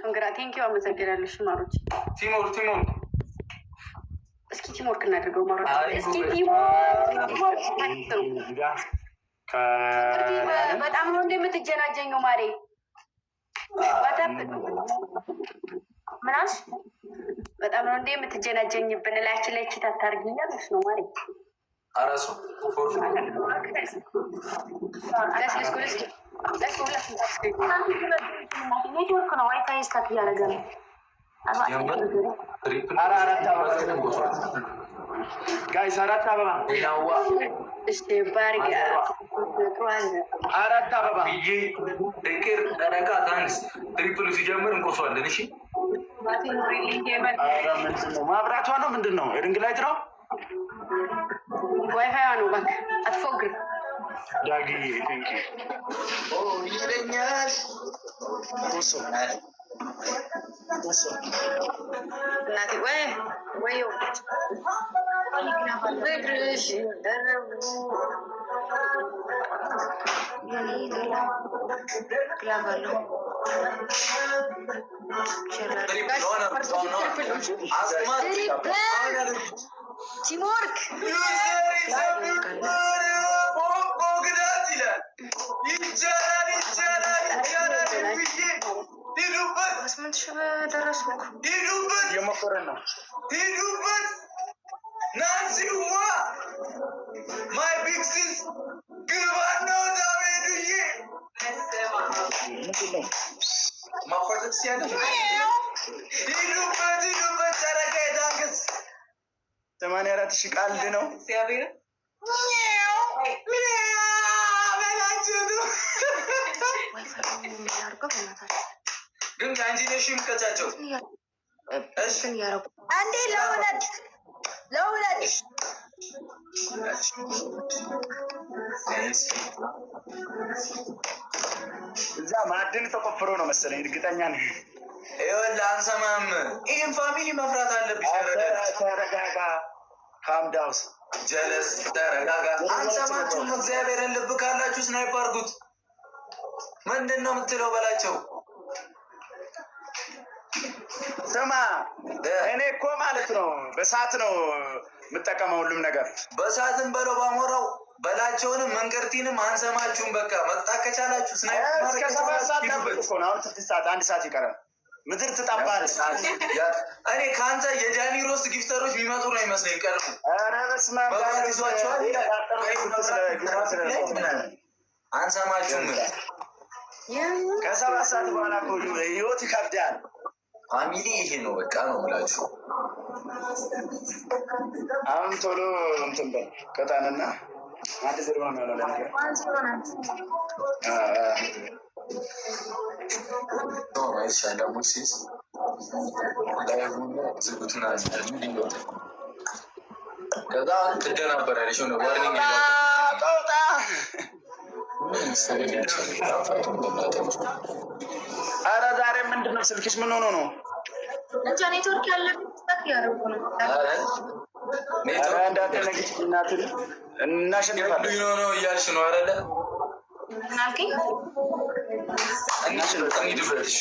እንግራ ቴንኪው አመሰግናለሁ። ሽማሮች ቲሞር እስኪ ቲሞርክ እናድርገው። ማሮች እስኪ በጣም ነው እንደምትጀናጀኘው ማሬ። ምናሽ በጣም ነው እንደምትጀናጀኝብን ላያችን ላይ ኪት አታርጊኛለሽ ነው ማሬ። አራሱ ኔትወርክ ነው ዋይፋይ ስታክ እያደረገ ነው። ጋይስ 4 አበባ 4 አበባ ድንቅር ደረቃ ታንስ ትሪፕሉ ሲጀምር እንቆሷለን። እሺ ማብራቷ ነው ምንድን ነው? የድንግ ላይት ነው ዋይፋይ ነው። እባክህ አትፎግር ዳጊ ይለኛል። እናቴ ወይ ብርሽ ደረቡ ክላባለሁ ቲምወርክ ግዳት ይላል። ይቻላል ሂዱበት። 8,000 ደረስኩ። ሂዱበት የሞከረን ነው። ሂዱበት ናዚዋ ማይ ቢክሲስ ግባት ነው ዳሜዱዬ ማኳተት ሲያለ ሂዱበት ጨረቃ የታንክስ 84,000 ቃልድ ነው። እግዚአብሔር ግን አንጂኔሽን ከቻቸው አንዴ ለሁለት እዛ ማዕድን ተቆፍሮ ነው መሰለኝ፣ እርግጠኛ ነኝ። ይኸውልህ አንሰማም። ይህን ፋሚሊ መፍራት አለብሽ። ተረጋጋ፣ ካምዳውስ ጀለስ ተረጋጋ። አንሰማችሁም። እግዚአብሔርን ልብ ካላችሁ ስናይፕ አድርጉት። ምንድን ነው የምትለው በላቸው። ስማ እኔ እኮ ማለት ነው በሰዓት ነው የምጠቀመው ሁሉም ነገር። በሰዓትም በለው ባሞራው በላቸውንም መንቀርቲንም አንሰማችሁም። በቃ መቅጣት ከቻላችሁ ስናይፕ እስከ 7 ሰዓት ጠብቅ እኮ ነው። አሁን 6 ሰዓት 1 ሰዓት ይቀራል። ምድር ትጠባለች። እኔ ከአንተ የጃኒ ሮስት ጊፍተሮች የሚመጡ ነው ይመስለኝ። ቀርቡ ኧረ በስመ አብ ይዟቸዋል። አንሰማችሁም። ከ7 ሰዓት በኋላ ህይወት ይከብዳል። ፋሚሊ ይሄ ነው በቃ ነው ብላችሁ አሁን ቶሎ እንትን በል ቀጣንና 1-0 ነው የሚሆነው ለነገር ከዛ ትደናበራለች ሆነ ዋርኒንግ ጦጣ ኧረ ዛሬ ምንድን ነው ስልክሽ ምን ሆኖ ነው? እንጃ ኔትወርክ ያለበት ያደረጉ ነው። እንዳትነግሽ እናትን እናሸንፋለን ነው እያልሽ ነው አይደለ? ምናልከኝ እንሂድበትሽ።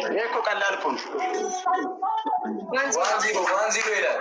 ይሄ እኮ ቀላል እኮ ነው። 1-0 ይላል